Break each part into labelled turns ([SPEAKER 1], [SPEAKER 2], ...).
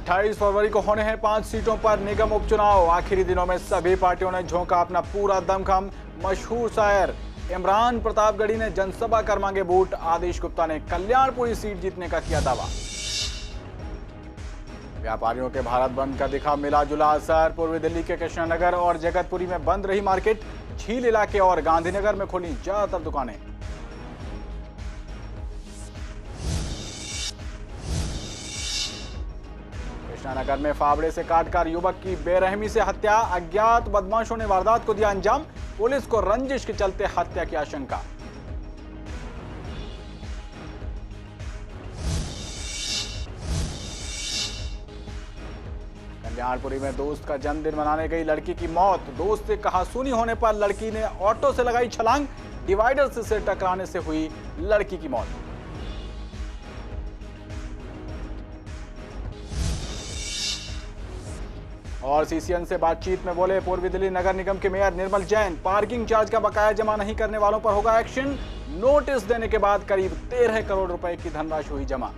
[SPEAKER 1] 28 फरवरी को होने हैं 5 सीटों पर निगम उपचुनाव। आखिरी दिनों में सभी पार्टियों ने झोंका अपना पूरा दमखम। मशहूर शायर इमरान प्रतापगढ़ी ने जनसभा कर मांगे वोट। आदेश गुप्ता ने कल्याणपुरी सीट जीतने का किया दावा। व्यापारियों के भारत बंद का दिखा मिला जुला असर। पूर्वी दिल्ली के कृष्णानगर और जगतपुरी में बंद रही मार्केट। झील इलाके और गांधीनगर में खुली ज्यादातर दुकानें। कृष्णानगर में फावड़े से काटकर युवक की बेरहमी से हत्या। अज्ञात बदमाशों ने वारदात को दिया अंजाम। पुलिस को रंजिश के चलते हत्या की आशंका। कल्याणपुरी में दोस्त का जन्मदिन मनाने गई लड़की की मौत। दोस्त से कहासुनी होने पर लड़की ने ऑटो से लगाई छलांग। डिवाइडर से सिर टकराने से हुई लड़की की मौत। और सीसीएन से बातचीत में बोले पूर्वी दिल्ली नगर निगम के mayor Nirmal Jain. Parking charge का बकाया जमा नहीं करने वालों पर होगा एक्शन। नोटिस देने के बाद करीब 13 करोड़ रुपए की धनराशि हुई जमा।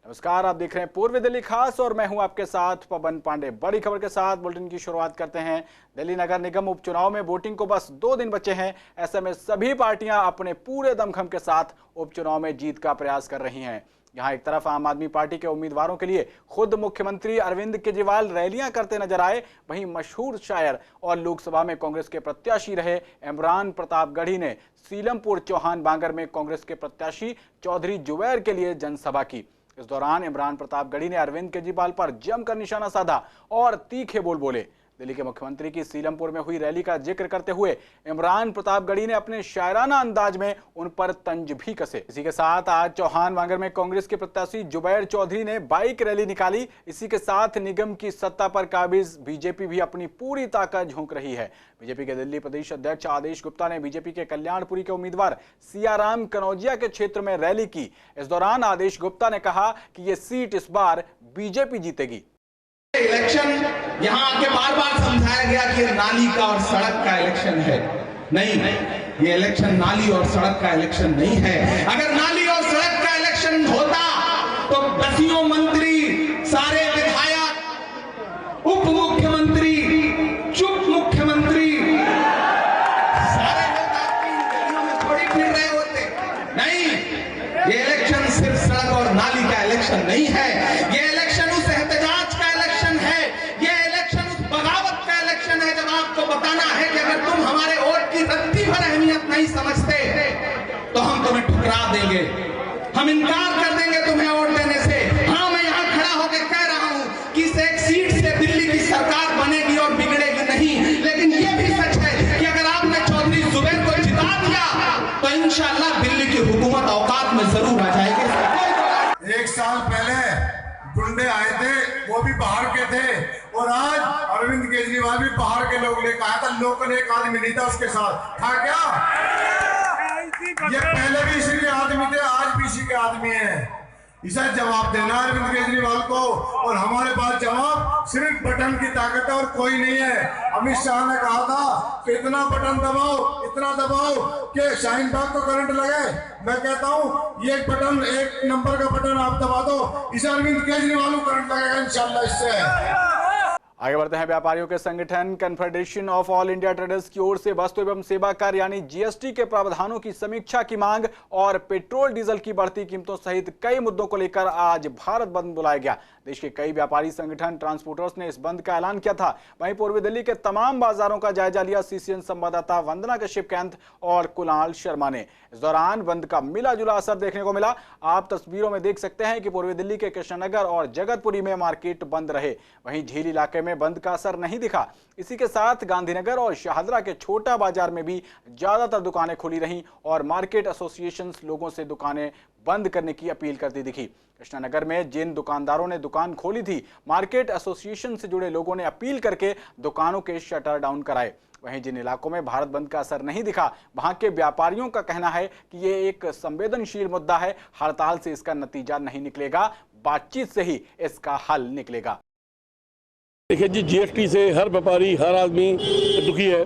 [SPEAKER 1] नमस्कार, आप देख रहे हैं पूर्वी दिल्ली खास और मैं हूं आपके साथ पवन पांडे। बड़ी खबर के साथ बुलेटिन की शुरुआत करते हैं। दिल्ली नगर निगम उपचुनाव में वोटिंग को बस 2 दिन बचे हैं। ऐसे में सभी पार्टियां अपने पूरे दमखम के साथ उपचुनाव में जीत का प्रयास कर रही हैं। यहाँ एक तरफ आम आदमी पार्टी के उम्मीदवारों के लिए खुद मुख्यमंत्री अरविंद केजरीवाल रैलियां करते नजर आए। वहीं मशहूर शायर और लोकसभा में कांग्रेस के प्रत्याशी रहे इमरान प्रतापगढ़ी ने सीलमपुर चौहान बांगर में कांग्रेस के प्रत्याशी चौधरी जुबैर के लिए जनसभा की। इस दौरान इमरान प्रतापगढ़ी ने अरविंद केजरीवाल पर जमकर निशाना साधा और तीखे बोल बोले। दिल्ली के मुख्यमंत्री की सीलमपुर में हुई रैली का जिक्र करते हुए इमरान प्रतापगढ़ी ने अपने शायराना अंदाज में उन पर तंज भी कसे। इसी के साथ आज चौहान बांगर में कांग्रेस के प्रत्याशी जुबैर चौधरी ने बाइक रैली निकाली। इसी के साथ निगम की सत्ता पर काबिज बीजेपी भी अपनी पूरी ताकत झोंक रही है। बीजेपी के दिल्ली प्रदेश अध्यक्ष आदेश गुप्ता ने बीजेपी के कल्याणपुरी के उम्मीदवार सियाराम कनौजिया के क्षेत्र में रैली की। इस दौरान आदेश गुप्ता ने कहा कि ये सीट इस बार बीजेपी जीतेगी।
[SPEAKER 2] इलेक्शन यहां आके बार बार समझाया गया कि नाली का और सड़क का इलेक्शन है। नहीं, ये इलेक्शन नाली और सड़क का इलेक्शन नहीं है। अगर नाली और सड़क का इलेक्शन होता तो दसियों मंत्री, सारे विधायक, उप मुख्यमंत्री, चुप मुख्यमंत्री, सारे लोग आपकी गलियों में थोड़ी फिर रहे होते। नहीं, ये इलेक्शन सिर्फ सड़क और नाली का इलेक्शन नहीं है। ये इलेक्शन उस एहतजाज का इलेक्शन है। ये इलेक्शन उस बगावत का इलेक्शन है जब आपको बताना है कि अगर तुम हमारे वोट की रत्ती भर अहमियत नहीं समझते तो हम तुम्हें ठुकरा देंगे, हम इनकार कर देंगे तुम्हें वोट देने से। हाँ, मैं यहाँ खड़ा होकर कह रहा हूँ कि इस एक सीट से दिल्ली की सरकार बनेगी और बिगड़ेगी नहीं। लेकिन ये भी सच है कि अगर आपने चौधरी जुबैर को जिता दिया तो इंशाअल्लाह दिल्ली की हुकूमत औकात में जरूर आ जाएगी।
[SPEAKER 3] 1 साल पहले गुंडे आए थे, वो भी बाहर के थे, और आज अरविंद केजरीवाल भी बाहर के लोग लेकर आया था। लोकल एक आदमी नहीं था उसके साथ, था क्या? ये पहले भी इसी के आदमी थे, आज भी इसी के आदमी हैं। इसे जवाब देना अरविंद केजरीवाल को, और हमारे पास जवाब सिर्फ बटन की ताकत है और कोई नहीं है। अमित शाह ने कहा था कि इतना बटन दबाओ, इतना दबाओ कि शाहीन बाग को करंट लगे। मैं कहता हूँ ये बटन, 1 नंबर का बटन आप दबा दो, इसे अरविंद केजरीवाल को करंट लगेगा इंशाल्लाह। इससे
[SPEAKER 1] आगे बढ़ते हैं। व्यापारियों के संगठन confederation of all India traders की ओर से वस्तु एवं सेवा कर यानी जीएसटी के प्रावधानों की समीक्षा की मांग और पेट्रोल डीजल की बढ़ती कीमतों सहित कई मुद्दों को लेकर आज भारत बंद बुलाया गया। देश के कई व्यापारी संगठन ट्रांसपोर्टर्स ने इस बंद का ऐलान किया था। वहीं पूर्वी दिल्ली के तमाम बाजारों का जायजा लिया सीसीएन संवाददाता वंदना कश्यप और कुणाल शर्मा ने। इस दौरान बंद का मिला जुला असर देखने को मिला। आप तस्वीरों में देख सकते हैं कि पूर्वी दिल्ली के कृष्णनगर और जगतपुरी में मार्केट बंद रहे। वहीं झील इलाके में बंद का असर नहीं दिखा। इसी के साथ गांधीनगर और शाहदरा के छोटा बाजार में भी ज्यादातर दुकानें खुली रहीं और मार्केट एसोसिएशन लोगों से दुकानें बंद करने की अपील करती दिखी। कृष्णानगर में जिन दुकानदारों ने दुकान खोली थी, मार्केट एसोसिएशन से जुड़े लोगों ने अपील करके दुकानों के शटर डाउन कराए। वहीं जिन इलाकों में भारत बंद का असर नहीं दिखा, वहां के व्यापारियों का कहना है कि ये एक संवेदनशील मुद्दा है। हड़ताल से इसका नतीजा नहीं निकलेगा, बातचीत से ही इसका हल निकलेगा।
[SPEAKER 4] देखिए जी, जीएसटी से हर व्यापारी, हर आदमी दुखी है।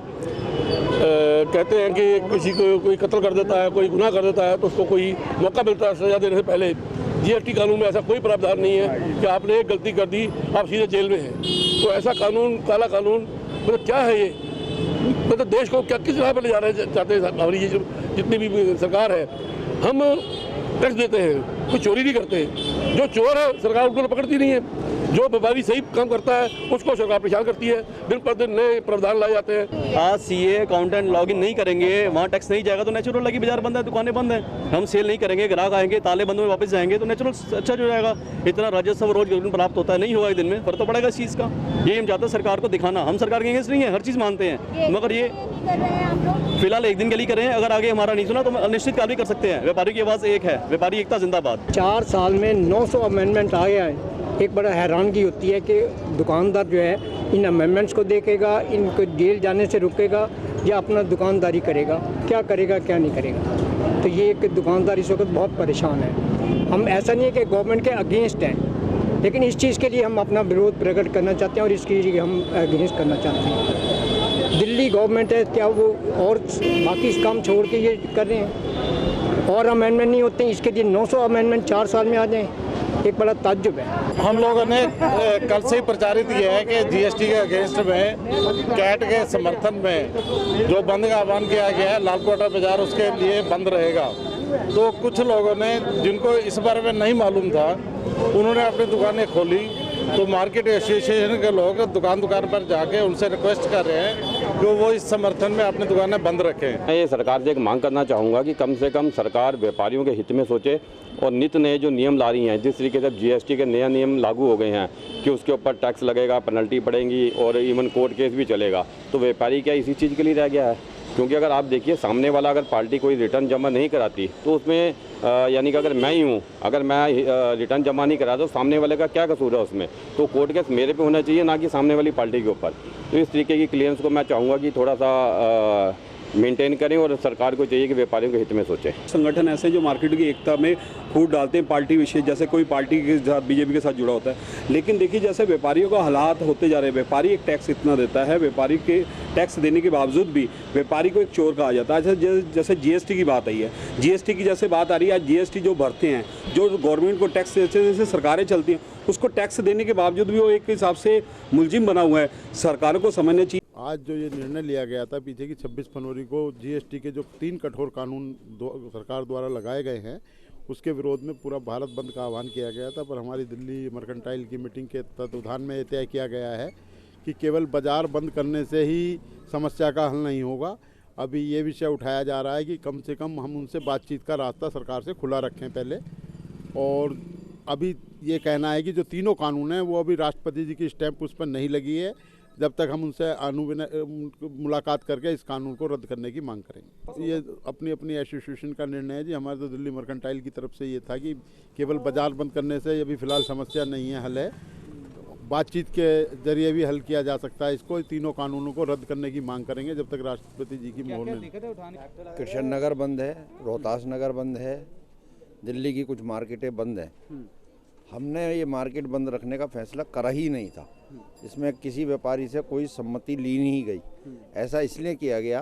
[SPEAKER 4] कहते हैं कि किसी को कोई कत्ल कर देता है, कोई गुनाह कर देता है तो उसको कोई मौका मिलता है सजा देने से पहले। जीएसटी कानून में ऐसा कोई प्रावधान नहीं है कि आपने एक गलती कर दी आप सीधे जेल में हैं। तो ऐसा कानून, काला कानून, मतलब क्या है ये? मतलब देश को क्या किस राह पर ले जा रहे चाहते हैं हमारी ये जितनी भी सरकार है। हम टैक्स देते हैं, कोई चोरी नहीं करते, जो चोर है सरकार उनको पकड़ती नहीं है, जो व्यापारी सही काम करता है उसको सरकार परेशान करती है। दिन पर दिन नए प्रावधान लाए जाते हैं।
[SPEAKER 5] आज सीए अकाउंटेंट लॉगिन नहीं करेंगे, वहाँ टैक्स नहीं जाएगा तो नेचुरल लगी बाजार बंद है, दुकानें बंद हैं, हम सेल नहीं करेंगे, ग्राहक आएंगे, ताले बंद में वापस जाएंगे तो नेचुरल अच्छा हो जाएगा। इतना राजस्व रोज प्राप्त होता है, नहीं होगा एक दिन में, फर्क तो पड़ेगा इस चीज़ का। यही हम चाहते हैं सरकार को दिखाना। हम सरकार के अगेंस्ट नहीं है, हर चीज़ मानते हैं, मगर ये फिलहाल एक दिन के लिए करें। अगर आगे हमारा नहीं सुना तो अनिश्चित काल भी कर सकते हैं। व्यापारी की आवाज़ एक है, व्यापारी एकता जिंदाबाद।
[SPEAKER 6] 4 साल में 900 अमेंडमेंट आ गया है। एक बड़ा हैरानगी होती है कि दुकानदार जो है इन अमेंडमेंट्स को देखेगा, इनको जेल जाने से रुकेगा या अपना दुकानदारी करेगा, क्या करेगा क्या नहीं करेगा। तो ये एक दुकानदार इस वक्त बहुत परेशान है। हम ऐसा नहीं है कि गवर्नमेंट के अगेंस्ट हैं, लेकिन इस चीज़ के लिए हम अपना विरोध प्रकट करना चाहते हैं और इसके लिए हम अगेंस्ट करना चाहते हैं। दिल्ली गवर्नमेंट है, क्या वो और बाकी काम छोड़ के ये कर रहे हैं? और अमेंडमेंट नहीं होते हैं, इसके लिए 900 अमेंडमेंट 4 साल में आ जाएँ, एक बड़ा ताज्जुब है।
[SPEAKER 7] हम लोगों ने कल से ही प्रचारित किया है कि जीएसटी के अगेंस्ट में, कैट के समर्थन में जो बंद का आह्वान किया गया है, लालकोटा बाजार उसके लिए बंद रहेगा। तो कुछ लोगों ने, जिनको इस बारे में नहीं मालूम था, उन्होंने अपनी दुकानें खोली। तो मार्केट एसोसिएशन के लोग दुकान पर जाके उनसे रिक्वेस्ट कर रहे हैं कि वो इस समर्थन में अपनी दुकानें बंद रखें।
[SPEAKER 8] मैं ये सरकार से एक मांग करना चाहूँगा कि कम से कम सरकार व्यापारियों के हित में सोचे और नित नए जो नियम ला रही हैं, जिस तरीके से जीएसटी के नए नियम लागू हो गए हैं कि उसके ऊपर टैक्स लगेगा, पेनल्टी पड़ेगी और इवन कोर्ट केस भी चलेगा, तो व्यापारी क्या इसी चीज़ के लिए रह गया है? क्योंकि अगर आप देखिए, सामने वाला अगर पार्टी कोई रिटर्न जमा नहीं कराती तो उसमें यानी कि अगर मैं ही हूँ, अगर मैं रिटर्न जमा नहीं करा तो सामने वाले का क्या कसूर है उसमें? तो कोर्ट केस मेरे पे होना चाहिए, ना कि सामने वाली पार्टी के ऊपर। तो इस तरीके की क्लियरेंस को मैं चाहूँगा कि थोड़ा सा मेंटेन करें और सरकार को चाहिए कि व्यापारियों के हित में सोचें।
[SPEAKER 9] संगठन ऐसे जो मार्केट की एकता में फूट डालते हैं, पार्टी विशेष, जैसे कोई पार्टी के साथ बीजेपी के साथ जुड़ा होता है। लेकिन देखिए, जैसे व्यापारियों का हालात होते जा रहे हैं, व्यापारी एक टैक्स इतना देता है, व्यापारी के टैक्स देने के बावजूद भी व्यापारी को एक चोर कहा जाता है। जैसे जीएसटी की बात आई है, जीएसटी की जैसे बात आ रही है, आज जीएसटी जो भरते हैं, जो गवर्नमेंट को टैक्स जैसे सरकारें चलती हैं, उसको टैक्स देने के बावजूद भी वो एक हिसाब से मुलजिम बना हुआ है। सरकारों को समझना चाहिए।
[SPEAKER 7] आज जो ये निर्णय लिया गया था पीछे की 26 फरवरी को, जीएसटी के जो 3 कठोर कानून सरकार द्वारा लगाए गए हैं, उसके विरोध में पूरा भारत बंद का आह्वान किया गया था। पर हमारी दिल्ली मर्केंटाइल की मीटिंग के तत्वाधान में तय किया गया है कि केवल बाजार बंद करने से ही समस्या का हल नहीं होगा। अभी ये विषय उठाया जा रहा है कि कम से कम हम उनसे बातचीत का रास्ता सरकार से खुला रखें पहले। और अभी ये कहना है कि जो तीनों कानून हैं वो अभी राष्ट्रपति जी की स्टैंप उस पर नहीं लगी है, जब तक हम उनसे मुलाकात करके इस कानून को रद्द करने की मांग करेंगे। ये अपनी अपनी एसोसिएशन का निर्णय है जी। हमारे तो दिल्ली मर्केंटाइल की तरफ से ये था कि केवल बाजार बंद करने से अभी फ़िलहाल समस्या नहीं है, हल है, बातचीत के जरिए भी हल किया जा सकता है इसको। तीनों कानूनों को रद्द करने की मांग करेंगे जब तक राष्ट्रपति जी की मोहर नहीं।
[SPEAKER 10] कृष्ण नगर बंद है, रोहतास नगर बंद है, दिल्ली की कुछ मार्केटें बंद हैं। हमने ये मार्केट बंद रखने का फैसला करा ही नहीं था, इसमें किसी व्यापारी से कोई सम्मति ली नहीं गई। ऐसा इसलिए किया गया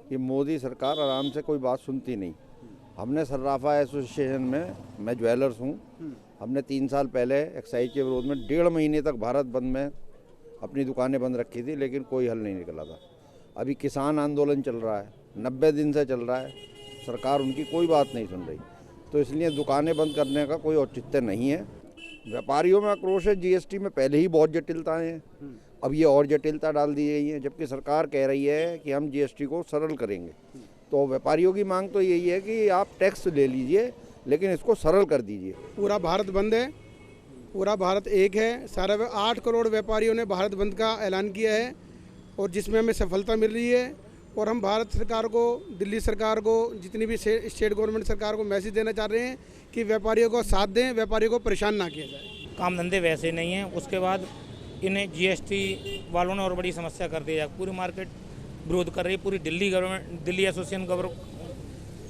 [SPEAKER 10] कि मोदी सरकार आराम से कोई बात सुनती नहीं। हमने सर्राफा एसोसिएशन में, मैं ज्वेलर्स हूँ, हमने 3 साल पहले एक्साइज के विरोध में 1.5 महीने तक भारत बंद में अपनी दुकानें बंद रखी थी, लेकिन कोई हल नहीं निकला था। अभी किसान आंदोलन चल रहा है, 90 दिन से चल रहा है, सरकार उनकी कोई बात नहीं सुन रही। तो इसलिए दुकानें बंद करने का कोई औचित्य नहीं है। व्यापारियों में आक्रोश है, जीएसटी में पहले ही बहुत जटिलताएं हैं, अब ये और जटिलता डाल दी गई है, जबकि सरकार कह रही है कि हम जीएसटी को सरल करेंगे। तो व्यापारियों की मांग तो यही है कि आप टैक्स ले लीजिए, लेकिन इसको सरल कर दीजिए।
[SPEAKER 11] पूरा भारत बंद है, पूरा भारत एक है। सारा 8 करोड़ व्यापारियों ने भारत बंद का ऐलान किया है और जिसमें हमें सफलता मिल रही है। और हम भारत सरकार को, दिल्ली सरकार को, जितनी भी स्टेट गवर्नमेंट सरकार को मैसेज देना चाह रहे हैं कि व्यापारियों को साथ दें, व्यापारियों को परेशान ना किया जाए।
[SPEAKER 12] काम धंधे वैसे नहीं हैं, उसके बाद इन्हें जीएसटी वालों ने और बड़ी समस्या कर दी है। पूरी मार्केट विरोध कर रही है, पूरी Delhi government, Delhi association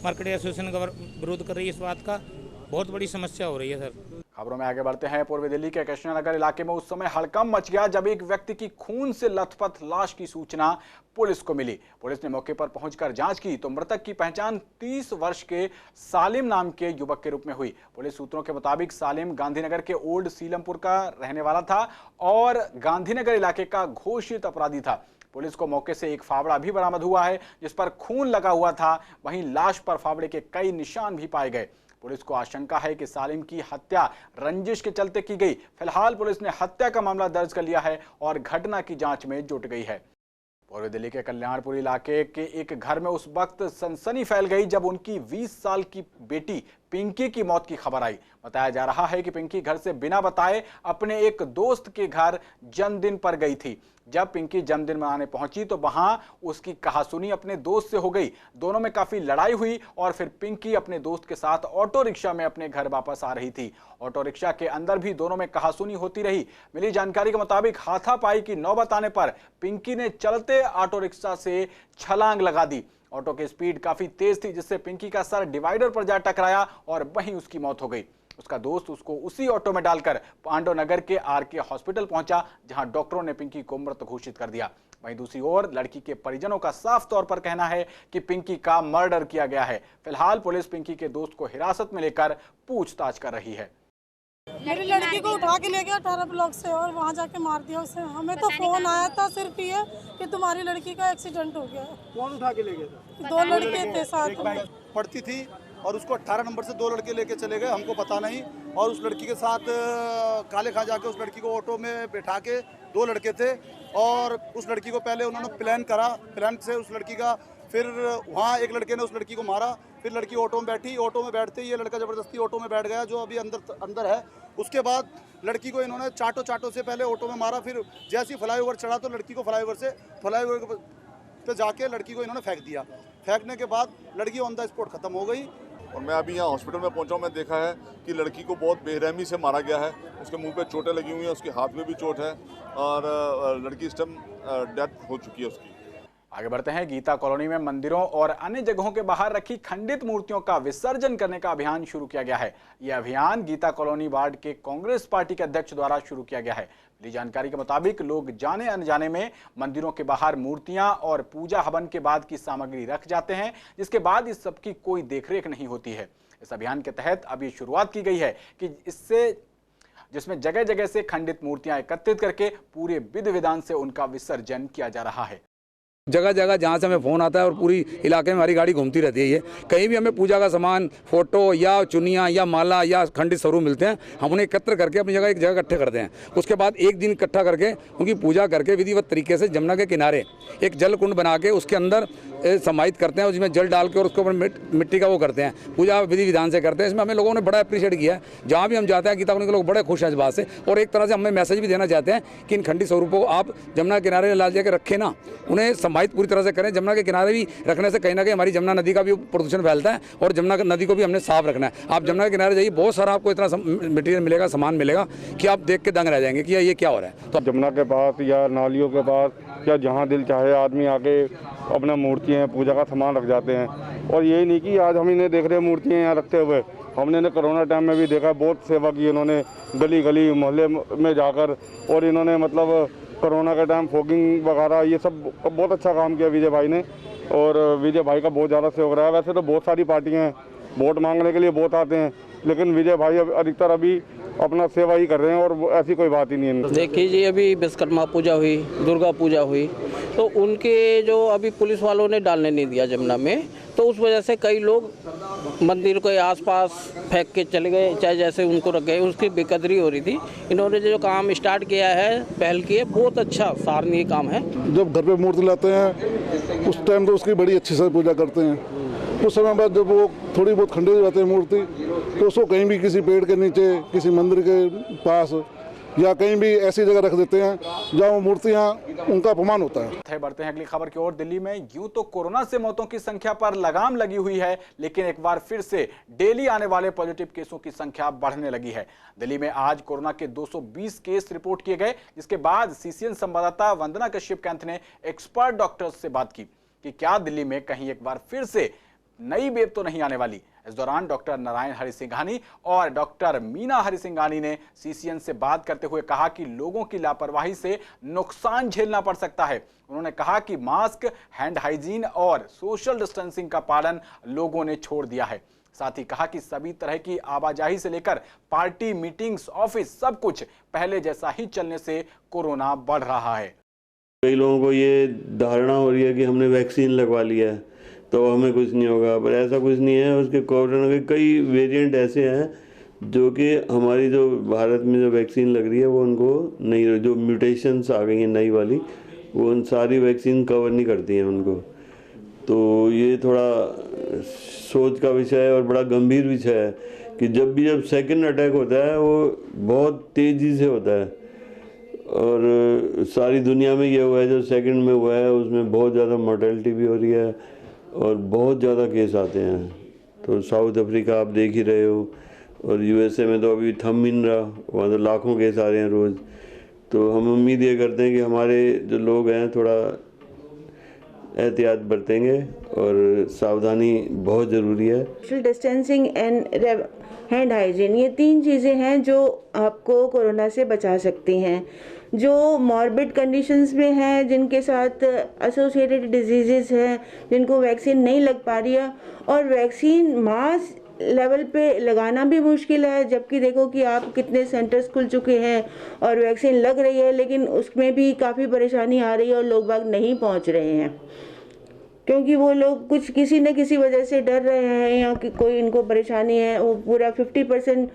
[SPEAKER 12] market association विरोध कर रही है। इस बात का बहुत बड़ी समस्या हो रही है सर।
[SPEAKER 1] खबरों में आगे बढ़ते हैं। पूर्वी दिल्ली के कृष्णानगर इलाके में उस समय हड़कंप मच गया जब एक व्यक्ति की खून से लथपथ लाश की सूचना पुलिस को मिली। पुलिस ने मौके पर पहुंचकर जांच की तो मृतक की पहचान 30 वर्ष के सालिम नाम के युवक के रूप में हुई। पुलिस सूत्रों के मुताबिक सालिम गांधीनगर के ओल्ड सीलमपुर का रहने वाला था और गांधीनगर इलाके का घोषित अपराधी था। पुलिस को मौके से एक फावड़ा भी बरामद हुआ है जिस पर खून लगा हुआ था। वहीं लाश पर फावड़े के कई निशान भी पाए गए। पुलिस को आशंका है कि सालिम की हत्या रंजिश के चलते की गई। फिलहाल पुलिस ने हत्या का मामला दर्ज कर लिया है और घटना की जांच में जुट गई है। पूर्वी दिल्ली के कल्याणपुर इलाके के एक घर में उस वक्त सनसनी फैल गई जब उनकी 20 साल की बेटी पिंकी की मौत की खबर आई। बताया जा रहा है कि पिंकी घर से बिना बताए अपने एक दोस्त के घर जन्मदिन पर गई थी। जब पिंकी जन्मदिन मनाने पहुंची तो वहां उसकी कहासुनी अपने दोस्त से हो गई। दोनों में काफी लड़ाई हुई और फिर पिंकी अपने दोस्त के साथ ऑटो रिक्शा में अपने घर वापस आ रही थी। ऑटो रिक्शा के अंदर भी दोनों में कहासुनी होती रही। मिली जानकारी के मुताबिक हाथापाई की नौबत आने पर पिंकी ने चलते ऑटो रिक्शा से छलांग लगा दी। ऑटो की स्पीड काफी तेज थी जिससे पिंकी का सर डिवाइडर पर जा टकराया और वहीं उसकी मौत हो गई। उसका दोस्त उसको उसी ऑटो में डालकर पांडव नगर के आरके हॉस्पिटल पहुंचा जहां डॉक्टरों ने पिंकी को मृत घोषित कर दिया। वहीं दूसरी ओर लड़की के परिजनों का साफ तौर पर कहना है कि पिंकी का मर्डर किया गया है। फिलहाल पुलिस पिंकी के दोस्त को हिरासत में लेकर पूछताछ कर रही है।
[SPEAKER 13] मेरी लड़की को उठा के ले गया 18 ब्लॉक से और वहाँ जाके मार दिया उसे। हमें तो फोन आया था सिर्फ ये कि तुम्हारी लड़की का एक्सीडेंट हो गया।
[SPEAKER 14] कौन उठा के ले गया था?
[SPEAKER 13] 2 लड़के थे साथ में।
[SPEAKER 14] पढ़ती थी और उसको 18 नंबर से 2 लड़के लेके चले गए, हमको पता नहीं। और उस लड़की के साथ काले खा जाके उस लड़की को ऑटो में बैठा के 2 लड़के थे और उस लड़की को पहले उन्होंने प्लान से उस लड़की का, फिर वहाँ एक लड़के ने उस लड़की को मारा। फिर लड़की ऑटो में बैठी, ऑटो में बैठते ही ये लड़का ज़बरदस्ती ऑटो में बैठ गया जो अभी अंदर है। उसके बाद लड़की को इन्होंने चाटो से पहले ऑटो में मारा। फिर जैसे ही फ्लाईओवर चढ़ा तो लड़की को फ्लाईओवर पे जाके लड़की को इन्होंने फेंक दिया। फेंकने के बाद लड़की ऑन द स्पॉट ख़त्म हो गई।
[SPEAKER 15] और मैं अभी यहाँ हॉस्पिटल में पहुँचा हूँ। मैं देखा है कि लड़की को बहुत बेरहमी से मारा गया है। उसके मुंह पे चोटें लगी हुई हैं, उसके हाथ में भी चोट है और लड़की इस टाइम डेथ हो चुकी है उसकी।
[SPEAKER 1] आगे बढ़ते हैं। गीता कॉलोनी में मंदिरों और अन्य जगहों के बाहर रखी खंडित मूर्तियों का विसर्जन करने का अभियान शुरू किया गया है। यह अभियान गीता कॉलोनी वार्ड के कांग्रेस पार्टी के अध्यक्ष द्वारा शुरू किया गया है। मिली जानकारी के मुताबिक लोग जाने अनजाने में मंदिरों के बाहर मूर्तियां और पूजा हवन के बाद की सामग्री रख जाते हैं, जिसके बाद इस सब की कोई देखरेख नहीं होती है। इस अभियान के तहत अब ये शुरुआत की गई है कि जिसमें जगह जगह से खंडित मूर्तियां एकत्रित करके पूरे विधि विधान से उनका विसर्जन किया जा रहा है।
[SPEAKER 16] जगह जगह जहाँ से हमें फ़ोन आता है और पूरी इलाके में हमारी गाड़ी घूमती रहती है। ये कहीं भी हमें पूजा का सामान, फोटो या चुनियाँ या माला या खंडित स्वरूप मिलते हैं, हम उन्हें एकत्र करके अपनी एक जगह इकट्ठे करते हैं। उसके बाद एक दिन इकट्ठा करके उनकी पूजा करके विधिवत तरीके से जमुना के किनारे एक जल कुंड बना के उसके अंदर समाहित करते हैं और उसमें जल डाल के और उसके ऊपर मिट्टी का वो करते हैं, पूजा विधि विधान से करते हैं। इसमें हमें लोगों ने बड़ा अप्रिशिएट किया है। जहाँ भी हम जाते हैं गीता कॉलोनी के लोग बड़े खुश हैं इस बात से। और एक तरह से हमें मैसेज भी देना चाहते हैं कि इन खंडित स्वरूपों को आप जमुना किनारे ला जाकर रखें ना, उन्हें समाहित पूरी तरह से करें। जमुना के किनारे भी रखने से कहीं ना कहीं हमारी जमुना नदी का भी प्रदूषण फैलता है और जमुना नदी को भी हमने साफ रखना है। आप जमुना के किनारे जाइए, बहुत सारा आपको इतना मटेरियल मिलेगा, सामान मिलेगा कि आप देख के दंग रह जाएंगे कि ये क्या हो रहा है।
[SPEAKER 17] तो जमुना के पास या नालियों के पास या जहाँ दिल चाहे आदमी आके अपना मूर्तियाँ पूजा का सामान रख जाते हैं। और यही नहीं कि आज हम इन्हें देख रहे हैं मूर्तियाँ यहाँ रखते हुए, हमने कोरोना टाइम में भी देखा, बहुत सेवा की इन्होंने गली गली मोहल्ले में जाकर। और इन्होंने मतलब कोरोना के टाइम फॉगिंग वगैरह ये सब बहुत अच्छा काम किया विजय भाई ने। और विजय भाई का बहुत ज़्यादा सहयोग रहा है। वैसे तो बहुत सारी पार्टियाँ वोट मांगने के लिए बहुत आते हैं, लेकिन विजय भाई अधिकतर अभी अपना सेवा ही कर रहे हैं और ऐसी कोई बात ही नहीं है।
[SPEAKER 18] देखिए जी, अभी विश्वकर्मा पूजा हुई, दुर्गा पूजा हुई, तो उनके जो अभी पुलिस वालों ने डालने नहीं दिया जमुना में, तो उस वजह से कई लोग मंदिर के आसपास फेंक के चले गए, चाहे जैसे उनको रख गए, उसकी बेकदरी हो रही थी। इन्होंने जो काम स्टार्ट किया है, पहल की है, बहुत अच्छा सराहनीय काम है।
[SPEAKER 19] जब घर पे मूर्ति लाते हैं उस टाइम तो उसकी बड़ी अच्छी से पूजा करते हैं। उस समय बाद जब वो थोड़ी बहुत खंडित हो जाती है मूर्ति, तो उसको कहीं भी किसी पेड़ के नीचे, किसी मंदिर के पास या कहीं भी ऐसी जगह रख देते हैं जहाँ वो मूर्तियाँ उनका अपमान होता है।
[SPEAKER 1] बढ़ते हैं अगली खबर की ओर। दिल्ली में यूं तो कोरोना से मौतों की संख्या पर लगाम लगी हुई है, लेकिन एक बार फिर से डेली आने वाले पॉजिटिव केसों की संख्या बढ़ने लगी है। दिल्ली में आज कोरोना के 220 केस रिपोर्ट किए गए, जिसके बाद सीसीएन संवाददाता वंदना कश्यप कैंथ ने एक्सपर्ट डॉक्टर्स से बात की कि क्या दिल्ली में कहीं एक बार फिर से नई वेव तो नहीं आने वाली। इस दौरान डॉक्टर नारायण हरिसिंघानी और डॉक्टर मीना हरिसिंघानी ने सीसीएन से बात करते हुए कहा कि लोगों की लापरवाही से नुकसान झेलना पड़ सकता है। उन्होंने कहा कि मास्क, हैंड हाइजीन और सोशल डिस्टेंसिंग का पालन लोगों ने छोड़ दिया है। साथ ही कहा कि सभी तरह की आवाजाही से लेकर पार्टी, मीटिंग्स, ऑफिस सब कुछ पहले जैसा ही चलने से कोरोना बढ़ रहा है।
[SPEAKER 20] कई लोगों को ये धारणा हो रही है कि हमने वैक्सीन लगवा लिया है तो हमें कुछ नहीं होगा, पर ऐसा कुछ नहीं है। उसके कोरोना के कई वेरिएंट ऐसे हैं जो कि हमारी जो भारत में जो वैक्सीन लग रही है वो उनको नहीं, जो म्यूटेशंस आ गई हैं नई वाली, वो उन सारी वैक्सीन कवर नहीं करती हैं उनको। तो ये थोड़ा सोच का विषय है और बड़ा गंभीर विषय है कि जब सेकंड अटैक होता है वो बहुत तेज़ी से होता है और सारी दुनिया में ये हुआ है, जो सेकंड में हुआ है उसमें बहुत ज़्यादा मोर्टेलिटी भी हो रही है और बहुत ज़्यादा केस आते हैं। तो साउथ अफ्रीका आप देख ही रहे हो और यूएसए में तो अभी थम ही नहीं रहा, वहाँ तो लाखों केस आ रहे हैं रोज़। तो हम उम्मीद ये करते हैं कि हमारे जो लोग हैं थोड़ा एहतियात बरतेंगे और सावधानी बहुत ज़रूरी है।
[SPEAKER 21] Social distancing and hand hygiene, ये 3 चीज़ें हैं जो आपको कोरोना से बचा सकती हैं। जो मॉर्बिड कंडीशंस में हैं, जिनके साथ एसोसिएटेड डिजीज़ेस हैं, जिनको वैक्सीन नहीं लग पा रही है और वैक्सीन मास लेवल पे लगाना भी मुश्किल है, जबकि देखो कि आप कितने सेंटर्स खुल चुके हैं और वैक्सीन लग रही है, लेकिन उसमें भी काफ़ी परेशानी आ रही है और लोग बाग नहीं पहुंच रहे हैं क्योंकि वो लोग कुछ किसी न किसी वजह से डर रहे हैं या कि कोई इनको परेशानी है। वो पूरा 50%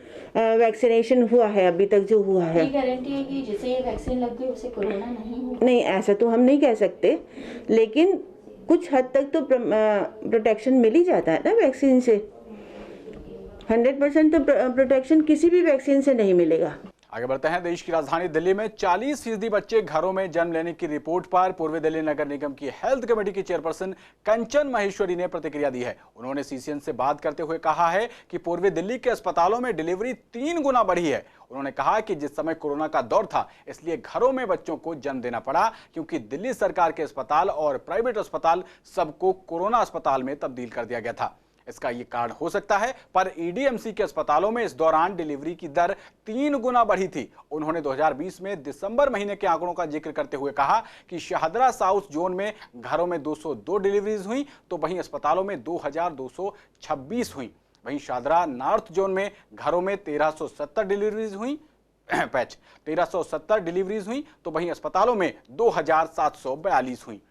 [SPEAKER 21] वैक्सीनेशन हुआ है अभी तक जो हुआ है।
[SPEAKER 22] गारंटी है कि जिसे ये वैक्सीन लग गई उसे कोरोना नहीं होगा?
[SPEAKER 21] नहीं, ऐसा तो हम नहीं कह सकते, लेकिन कुछ हद तक तो प्रोटेक्शन मिल ही जाता है ना वैक्सीन से। 100% तो प्रोटेक्शन किसी भी वैक्सीन से नहीं मिलेगा।
[SPEAKER 1] आगे बढ़ते हैं। देश की राजधानी दिल्ली में 40% बच्चे घरों में जन्म लेने की रिपोर्ट पर पूर्वी दिल्ली नगर निगम की हेल्थ कमेटी की चेयरपर्सन कंचन माहेश्वरी ने प्रतिक्रिया दी है। उन्होंने सीसीएन से बात करते हुए कहा है कि पूर्वी दिल्ली के अस्पतालों में डिलीवरी 3 गुना बढ़ी है। उन्होंने कहा कि जिस समय कोरोना का दौर था इसलिए घरों में बच्चों को जन्म देना पड़ा, क्योंकि दिल्ली सरकार के अस्पताल और प्राइवेट अस्पताल सबको कोरोना अस्पताल में तब्दील कर दिया गया था। इसका ये कारण हो सकता है, पर ईडीएमसी के अस्पतालों में इस दौरान डिलीवरी की दर 3 गुना बढ़ी थी। उन्होंने 2020 में दिसंबर महीने के आंकड़ों का जिक्र करते हुए कहा कि शाहदरा साउथ जोन में घरों में 202 डिलीवरीज हुई, तो वहीं अस्पतालों में 2226 हुई। वहीं शाहदरा नॉर्थ जोन में घरों में 1370 डिलीवरीज हुई 1370 डिलीवरीज हुई, तो वहीं अस्पतालों में 2742 हुई।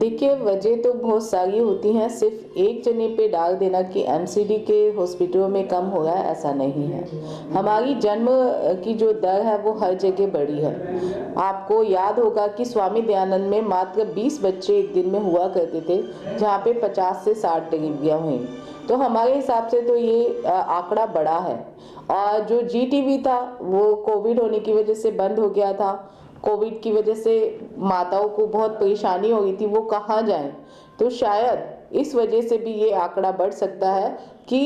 [SPEAKER 23] देखिए, वजह तो बहुत सारी होती हैं, सिर्फ एक जने पे डाल देना कि एमसीडी के हॉस्पिटलों में कम हो रहा है, ऐसा नहीं है। हमारी जन्म की जो दर है वो हर जगह बढ़ी है। आपको याद होगा कि स्वामी दयानंद में मात्र 20 बच्चे एक दिन में हुआ करते थे, जहाँ पे 50 से 60 डिलीवरियाँ हुई। तो हमारे हिसाब से तो ये आंकड़ा बड़ा है। और जो जीटीबी था वो कोविड होने की वजह से बंद हो गया था। कोविड की वजह से माताओं को बहुत परेशानी हो रही थी, वो कहाँ जाएं। तो शायद इस वजह से भी ये आंकड़ा बढ़ सकता है कि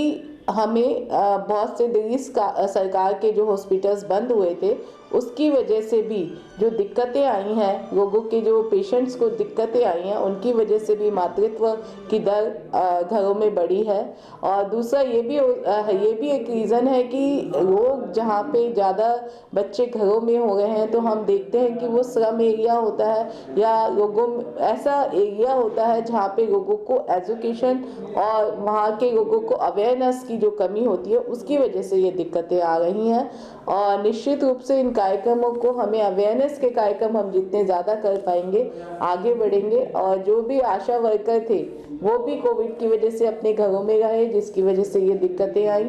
[SPEAKER 23] हमें बहुत से दिल्ली सरकार के जो हॉस्पिटल्स बंद हुए थे उसकी वजह से भी जो दिक्कतें आई हैं, लोगों के जो पेशेंट्स को दिक्कतें आई हैं, उनकी वजह से भी मातृत्व की दर घरों में बढ़ी है। और दूसरा ये भी एक रीज़न है कि लोग जहाँ पे ज़्यादा बच्चे घरों में हो गए हैं, तो हम देखते हैं कि वो स्लम एरिया होता है या लोगों ऐसा एरिया होता है जहाँ पे लोगों को एजुकेशन और वहाँ के लोगों को अवेयरनेस की जो कमी होती है उसकी वजह से ये दिक्कतें आ रही हैं। और निश्चित रूप से इन कार्यक्रमों को हमें अवेयरनेस के कार्यक्रम हम जितने ज़्यादा कर पाएंगे आगे बढ़ेंगे। और जो भी आशा वर्कर थे वो भी कोविड की वजह से अपने घरों में रहे, जिसकी वजह से ये दिक्कतें आई।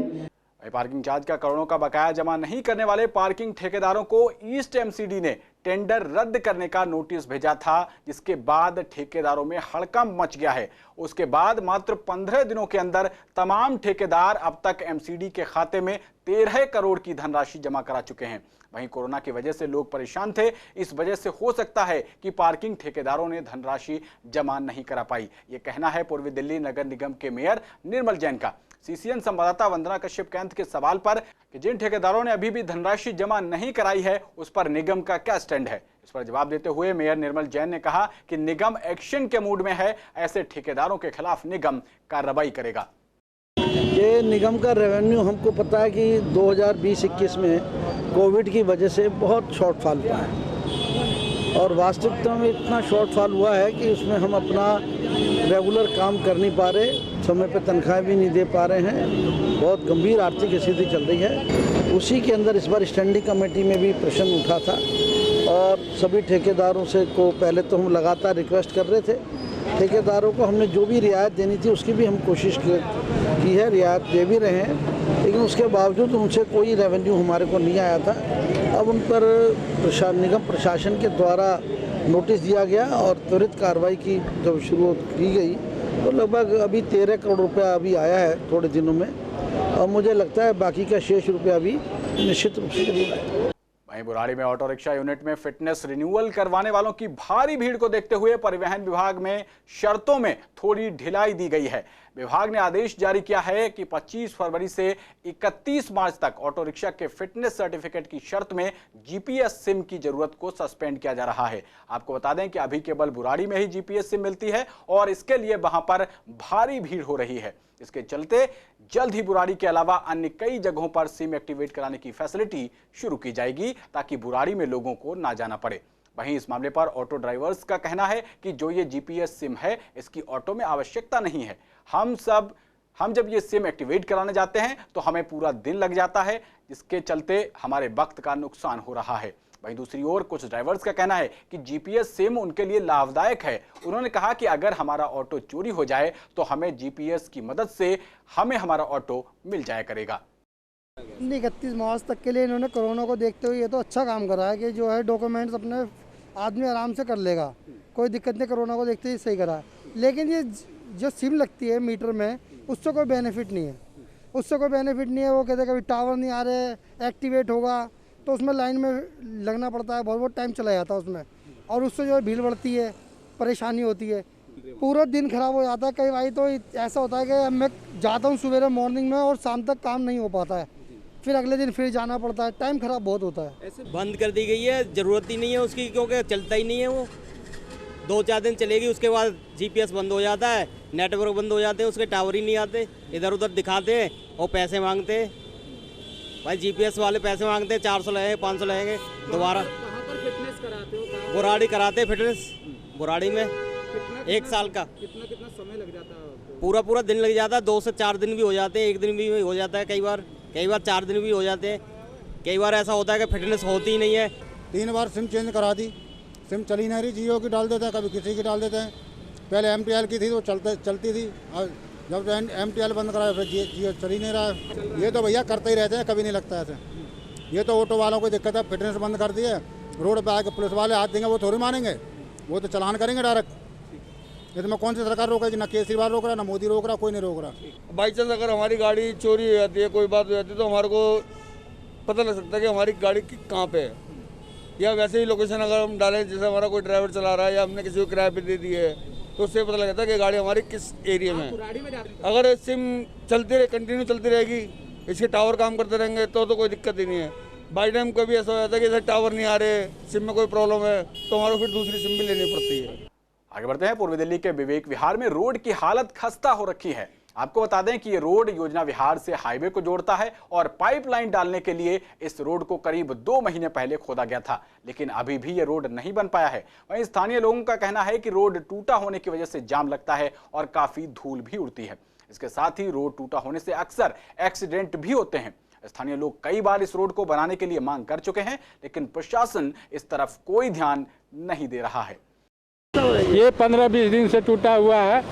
[SPEAKER 1] पार्किंग चार्ज का करोड़ों का बकाया जमा नहीं करने वाले पार्किंग ठेकेदारों को ईस्ट एमसीडी ने टेंडर रद्द करने का नोटिस भेजा था, जिसके बाद ठेकेदारों में हड़कंप मच गया है। उसके बाद मात्र 15 दिनों के अंदर तमाम ठेकेदार अब तक एमसीडी के खाते में 13 करोड़ की धनराशि जमा करा चुके हैं। वहीं कोरोना की वजह से लोग परेशान थे, इस वजह से हो सकता है कि पार्किंग ठेकेदारों ने धनराशि जमा नहीं करा पाई। ये कहना है पूर्वी दिल्ली नगर निगम के मेयर निर्मल जैन का। सीसीएन संवाददाता वंदना कश्यप कैंथ के सवाल पर कि जिन ठेकेदारों ने अभी भी धनराशि जमा नहीं कराई है उस पर निगम का क्या स्टैंड है, इस पर जवाब देते हुए मेयर निर्मल जैन ने कहा कि निगम एक्शन के मूड में है, ऐसे ठेकेदारों के खिलाफ निगम कार्रवाई करेगा।
[SPEAKER 2] ये निगम का रेवेन्यू हमको पता है कि 2020-21 में कोविड की वजह से बहुत शॉर्टफॉल हुआ है और वास्तविकता में इतना शॉर्टफॉल हुआ है कि उसमें हम अपना रेगुलर काम कर नहीं पा रहे, समय पे तनख्वाहें भी नहीं दे पा रहे हैं, बहुत गंभीर आर्थिक स्थिति चल रही है। उसी के अंदर इस बार स्टैंडिंग कमेटी में भी प्रश्न उठा था और सभी ठेकेदारों से को पहले तो हम लगातार रिक्वेस्ट कर रहे थे, ठेकेदारों को हमने जो भी रियायत देनी थी उसकी भी हम कोशिश की है, रियायत दे भी रहे हैं, लेकिन उसके बावजूद उनसे कोई रेवेन्यू हमारे को नहीं आया था। अब उन पर निगम प्रशासन के द्वारा नोटिस दिया गया और त्वरित कार्रवाई की जब शुरू की गई तो लगभग अभी 13 करोड़ रुपया अभी आया है थोड़े दिनों में और मुझे लगता है बाकी का शेष रुपया भी निश्चित रूप से जरूर आएगा।
[SPEAKER 1] वहीं बुराड़ी में ऑटो रिक्शा यूनिट में फिटनेस रिन्यूअल करवाने वालों की भारी भीड़ को देखते हुए परिवहन विभाग में शर्तों में थोड़ी ढिलाई दी गई है। विभाग ने आदेश जारी किया है कि 25 फरवरी से 31 मार्च तक ऑटो रिक्शा के फिटनेस सर्टिफिकेट की शर्त में जीपीएस सिम की जरूरत को सस्पेंड किया जा रहा है। आपको बता दें कि अभी केवल बुराड़ी में ही जीपीएस सिम मिलती है और इसके लिए वहां पर भारी भीड़ हो रही है। इसके चलते जल्द ही बुराड़ी के अलावा अन्य कई जगहों पर सिम एक्टिवेट कराने की फैसिलिटी शुरू की जाएगी ताकि बुराड़ी में लोगों को ना जाना पड़े। वहीं इस मामले पर ऑटो ड्राइवर्स का कहना है कि जो ये जीपीएस सिम है इसकी ऑटो में आवश्यकता नहीं है। हम जब ये सिम एक्टिवेट कराने जाते हैं तो हमें पूरा दिन लग जाता है, जिसके चलते हमारे वक्त का नुकसान हो रहा है। वहीं दूसरी ओर कुछ ड्राइवर्स का कहना है कि जीपीएस सिम उनके लिए लाभदायक है। उन्होंने कहा कि अगर हमारा ऑटो चोरी हो जाए तो हमें जीपीएस की मदद से हमें हमारा ऑटो मिल जाया करेगा।
[SPEAKER 3] 31 मार्च तक के लिए इन्होंने कोरोना को देखते हुए ये तो अच्छा काम करा है कि जो है डॉक्यूमेंट्स अपने आदमी आराम से कर लेगा, कोई दिक्कत नहीं, कोरोना को देखते ही सही करा है। लेकिन ये जो सिम लगती है मीटर में उससे कोई बेनिफिट नहीं है, उससे कोई बेनिफिट नहीं है। वो कहते हैं कभी टावर नहीं आ रहे, एक्टिवेट होगा तो उसमें लाइन में लगना पड़ता है, बहुत टाइम चला जाता है उसमें और उससे जो है भीड़ बढ़ती है, परेशानी होती है, पूरा दिन खराब हो जाता है। कई बार तो ऐसा होता है कि मैं जाता हूँ सुबह मॉर्निंग में और शाम तक काम नहीं हो पाता है, फिर अगले दिन फिर जाना पड़ता है, टाइम खराब बहुत होता है।
[SPEAKER 4] ऐसे बंद कर दी गई है, ज़रूरत ही नहीं है उसकी क्योंकि चलता ही नहीं है। वो 2-4 दिन चलेगी उसके बाद जीपीएस बंद हो जाता है, नेटवर्क बंद हो जाते हैं, उसके टावर ही नहीं आते, इधर उधर दिखाते हैं और पैसे मांगते हैं। भाई जीपीएस वाले पैसे मांगते हैं, 400 लगेंगे, 500 लगेंगे। दोबारा
[SPEAKER 24] फिटनेस कराते हो?
[SPEAKER 4] बुराड़ी कराते फिटनेस, बुराड़ी में 1 साल का।
[SPEAKER 24] कितना समय लग जाता है?
[SPEAKER 4] पूरा दिन लग जाता है, 2 से 4 दिन भी हो जाते हैं, 1 दिन भी हो जाता है, कई बार 4 दिन भी हो जाते हैं। कई बार ऐसा होता है कि फिटनेस होती ही नहीं है।
[SPEAKER 25] 3 बार सिम चेंज करा दी, सिम चली नहीं रही, जियो की डाल देते हैं, कभी किसी की डाल देते हैं। पहले MTL की थी तो चलती थी, और जब MTL बंद कराया फिर जियो चल ही नहीं रहा है। ये तो भैया करते ही रहते हैं, कभी नहीं लगता ऐसे। ये तो ऑटो वालों को दिक्कत है, फिटनेस बंद कर दी है, रोड पे आके पुलिस वाले हाथ देंगे, वो थोड़ी मानेंगे, वो तो चलान करेंगे डायरेक्ट। इसमें कौन सी सरकार रोकेगी? ना केजरीवाल रोक रहा, ना मोदी रोक रहा, कोई नहीं रोक रहा।
[SPEAKER 24] बाई चांस अगर हमारी गाड़ी चोरी हो जाती है, कोई बात हो जाती है, तो हमारे को पता लग सकता है कि हमारी गाड़ी कहाँ पे है। या वैसे ही लोकेशन अगर हम डालें, जैसे हमारा कोई ड्राइवर चला रहा है या हमने किसी को किराए पे दे दी है, तो उससे पता लगता है कि गाड़ी हमारी किस एरिया में है। अगर सिम चलती रहे, कंटिन्यू चलती रहेगी, इसके टावर काम करते रहेंगे तो कोई दिक्कत ही नहीं है। बाई टाइम कभी ऐसा हो जाता है कि जैसे टावर नहीं आ रहे, सिम में कोई प्रॉब्लम है, तो हमारे फिर दूसरी सिम भी लेनी पड़ती है।
[SPEAKER 1] आगे बढ़ते हैं। पूर्वी दिल्ली के विवेक विहार में रोड की हालत खस्ता हो रखी है। आपको बता दें कि ये रोड योजना विहार से हाईवे को जोड़ता है और पाइपलाइन डालने के लिए इस रोड को करीब 2 महीने पहले खोदा गया था, लेकिन अभी भी ये रोड नहीं बन पाया है। वहीं स्थानीय लोगों का कहना है कि रोड टूटा होने की वजह से जाम लगता है और काफी धूल भी उड़ती है। इसके साथ ही रोड टूटा होने से अक्सर एक्सीडेंट भी होते हैं। स्थानीय लोग कई बार इस रोड को बनाने के लिए मांग कर चुके हैं, लेकिन प्रशासन इस तरफ कोई ध्यान नहीं दे रहा है।
[SPEAKER 26] ये 15-20 दिन से टूटा हुआ है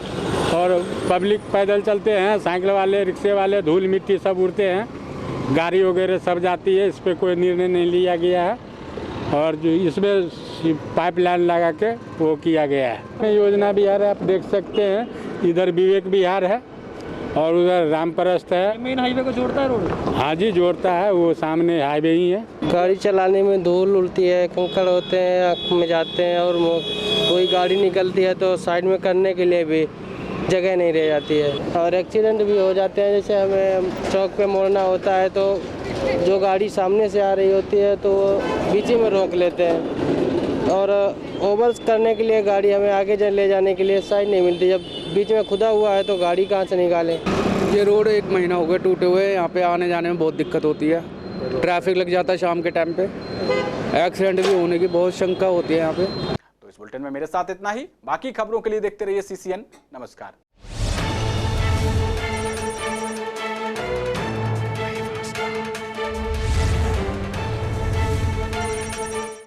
[SPEAKER 26] और पब्लिक पैदल चलते हैं, साइकिल वाले, रिक्शे वाले, धूल मिट्टी सब उड़ते हैं, गाड़ी वगैरह सब जाती है। इस पर कोई निर्णय नहीं लिया गया है और जो इसमें पाइपलाइन लगा के वो किया गया है। योजना बिहार है, आप देख सकते हैं, इधर विवेक विहार है और उधर रामप्रस्थ है।
[SPEAKER 24] मेन हाईवे को जोड़ता है रोड?
[SPEAKER 26] हाँ जी, जोड़ता है, वो सामने हाईवे ही है।
[SPEAKER 18] गाड़ी चलाने में धूल उड़ती है, कंकड़ होते हैं, आँख में जाते हैं और कोई गाड़ी निकलती है तो साइड में करने के लिए भी जगह नहीं रह जाती है और एक्सीडेंट भी हो जाते हैं। जैसे हमें चौक पे मोड़ना होता है तो जो गाड़ी सामने से आ रही होती है तो वो बीच में रोक लेते हैं और ओवर्स करने के लिए गाड़ी हमें आगे ले जाने के लिए साइड नहीं मिलती। जब बीच में खुदा हुआ है तो गाड़ी कहाँ से निकालें।
[SPEAKER 5] ये रोड 1 महीना हो गया टूटे हुए, यहाँ पे आने जाने में बहुत दिक्कत होती है। ट्रैफिक लग जाता है शाम के टाइम पे, एक्सीडेंट भी होने की बहुत शंका होती है यहाँ पे।
[SPEAKER 1] तो इस बुलेटिन में मेरे साथ इतना ही। बाकी खबरों के लिए देखते रहिए CCN। नमस्कार।